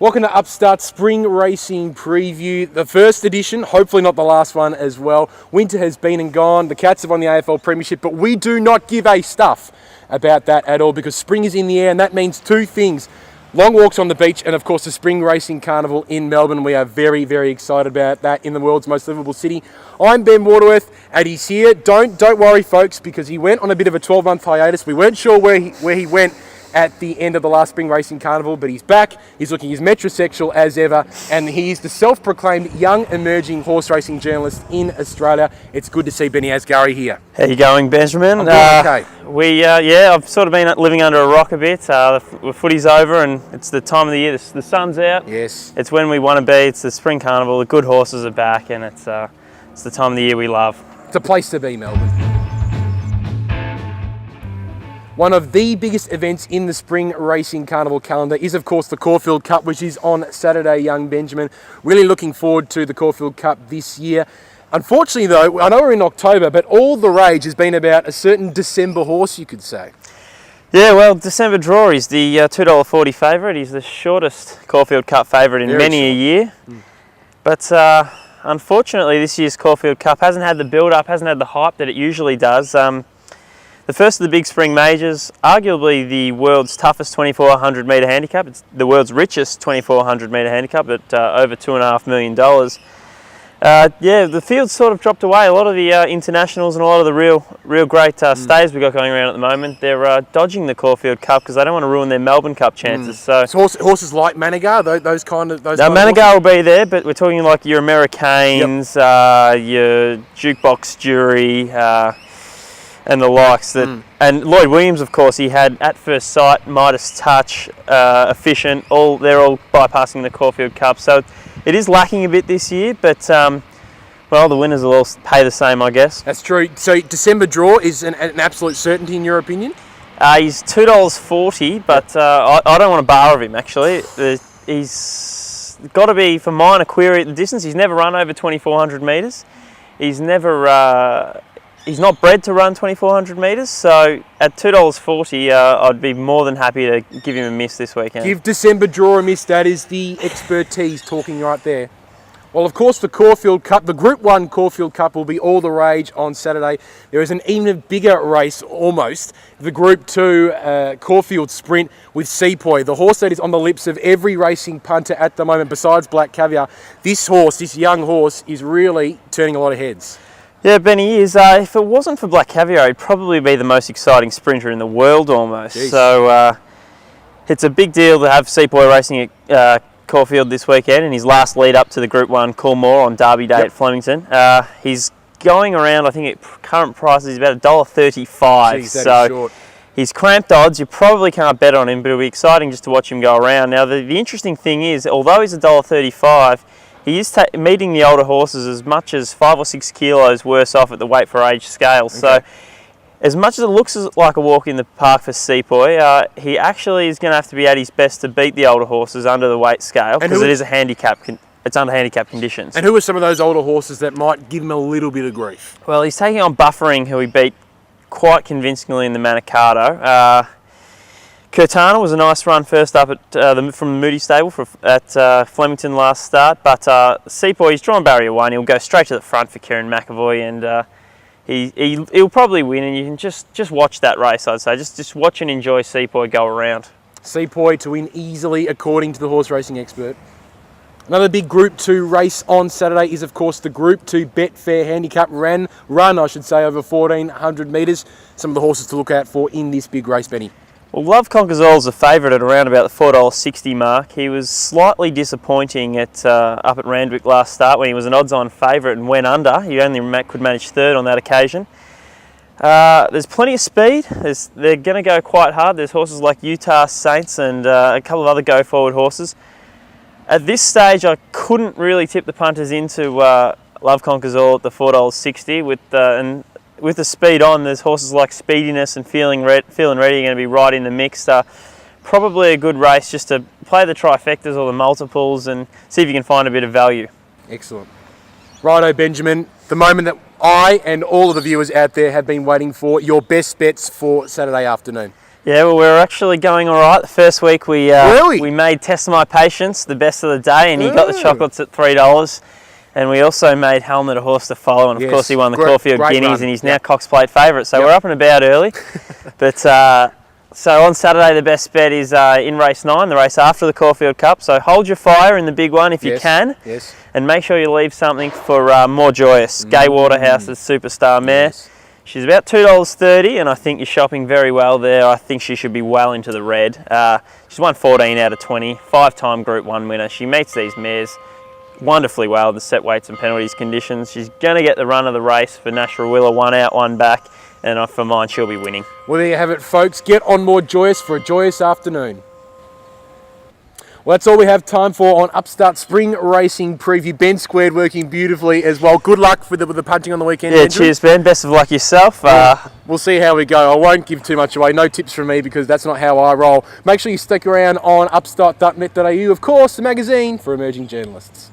Welcome to Upstart Spring Racing Preview, the first edition, hopefully not the last one as well. Winter has been and gone, the Cats have won the AFL Premiership, but we do not give a stuff about that at all because spring is in the air and that means two things. Long walks on the beach and of course the Spring Racing Carnival in Melbourne. We are very, very excited about that in the world's most livable city. I'm Ben Waterworth and he's here. Don't worry folks, because he went on a bit of a 12-month hiatus. We weren't sure where he went at the end of the last Spring Racing Carnival, but he's back. He's looking as metrosexual as ever, and he is the self-proclaimed young emerging horse racing journalist in Australia. It's good to see Ben Asgari here. How you going, Benjamin? Okay. I've sort of been living under a rock a bit. The footy's over, and it's the time of the year. The sun's out. Yes. It's when we want to be. It's the Spring Carnival. The good horses are back, and it's the time of the year we love. It's a place to be, Melbourne. One of the biggest events in the Spring Racing Carnival calendar is, of course, the Caulfield Cup, which is on Saturday, young Benjamin. Really looking forward to the Caulfield Cup this year. Unfortunately, though, I know we're in October, but all the rage has been about a certain December horse, you could say. Yeah, well, December Draw is the $2.40 favourite. He's the shortest Caulfield Cup favourite in many a year. But unfortunately, this year's Caulfield Cup hasn't had the build-up, hasn't had the hype that it usually does. The first of the big spring majors, arguably the world's toughest 2400 metre handicap. It's the world's richest 2400 metre handicap at over $2.5 million. The field's sort of dropped away. A lot of the internationals and a lot of the real great stays we've got going around at the moment, they're dodging the Caulfield Cup because they don't want to ruin their Melbourne Cup chances. So horses like Manigar, those kind of Manigar will be there, but we're talking like your Americanes, your Jukebox Jury, and the likes. And Lloyd Williams, of course, he had At First Sight, Midas Touch, Efficient. They're all bypassing the Caulfield Cup. So it is lacking a bit this year, but the winners will all pay the same, I guess. That's true. So December Draw is an absolute certainty in your opinion? He's $2.40, but I don't want to bar of him actually. He's got to be, for mine, a query at the distance. He's never run over 2,400 metres. He's never. He's not bred to run 2,400 metres, so at $2.40, I'd be more than happy to give him a miss this weekend. Give December Draw a miss. That is the expertise talking right there. Well, of course, the Caulfield Cup, the Group 1 Caulfield Cup will be all the rage on Saturday. There is an even bigger race, almost, the Group 2 Caulfield Sprint with Sepoy, the horse that is on the lips of every racing punter at the moment, besides Black Caviar. This young horse, is really turning a lot of heads. Yeah, Benny is. If it wasn't for Black Caviar, he'd probably be the most exciting sprinter in the world almost. Jeez. So it's a big deal to have Sepoy racing at Caulfield this weekend in his last lead up to the Group 1 Coolmore on Derby Day at Flemington. He's going around, I think at current prices, he's about $1.35. Jeez, that is short. He's cramped odds. You probably can't bet on him, but it'll be exciting just to watch him go around. Now, the interesting thing is, although he's $1.35, he is meeting the older horses as much as 5 or 6 kilos worse off at the weight for age scale. Okay. So, as much as it looks like a walk in the park for Sepoy, he actually is going to have to be at his best to beat the older horses under the weight scale because it is a handicap. It's under handicap conditions. And who are some of those older horses that might give him a little bit of grief? Well, he's taking on Buffering, who he beat quite convincingly in the Manicato. Curtana was a nice run first up at from the Moody stable at Flemington last start, but Sepoy, he's drawn barrier 1. He'll go straight to the front for Kieran McAvoy, and he'll probably win. And you can just watch that race, I'd say. Just watch and enjoy Sepoy go around. Sepoy to win easily, according to the horse racing expert. Another big Group 2 race on Saturday is, of course, the Group 2 Betfair Handicap run, over 1,400 metres. Some of the horses to look out for in this big race, Benny. Well, Love Conquers All is a favourite at around about the $4.60 mark. He was slightly disappointing up at Randwick last start when he was an odds-on favourite and went under. He only could manage third on that occasion. There's plenty of speed. They're going to go quite hard. There's horses like Utah Saints and a couple of other go-forward horses. At this stage, I couldn't really tip the punters into Love Conquers All at the $4.60 with the speed on. There's horses like Speediness and Feeling Ready are going to be right in the mix. Probably a good race just to play the trifectas or the multiples and see if you can find a bit of value. Excellent. Righto, Benjamin. The moment that I and all of the viewers out there have been waiting for, your best bets for Saturday afternoon. Yeah, well, we were actually going all right. The first week we Really? we made Test My Patience the best of the day, and he got the Ooh. chocolates at $3. And we also made Helmet a horse to follow, and of Yes, course he won the great- Caulfield great Guineas, run. and he's Yep. now Cox Plate favourite. So Yep. we're up and about early. But so on Saturday the best bet is in race 9, the race after the Caulfield Cup. So hold your fire in the big one if you Yes, can, yes. and make sure you leave something for More Joyous, Gay Waterhouse's superstar mare. Yes. She's about $2.30, and I think you're shopping very well there. I think she should be well into the red. She's won 14 out of 20, 5-time Group 1 winner. She meets these mares wonderfully well, the set weights and penalties conditions. She's going to get the run of the race for Nashua Willa, 1 out, 1 back, and for mine, she'll be winning. Well, there you have it, folks. Get on More Joyous for a joyous afternoon. Well, that's all we have time for on Upstart Spring Racing Preview. Ben Squared working beautifully as well. Good luck with the punting on the weekend, Yeah, Andrew. cheers, Ben. Best of luck yourself. We'll see how we go. I won't give too much away. No tips from me because that's not how I roll. Make sure you stick around on upstart.net.au, of course, the magazine for emerging journalists.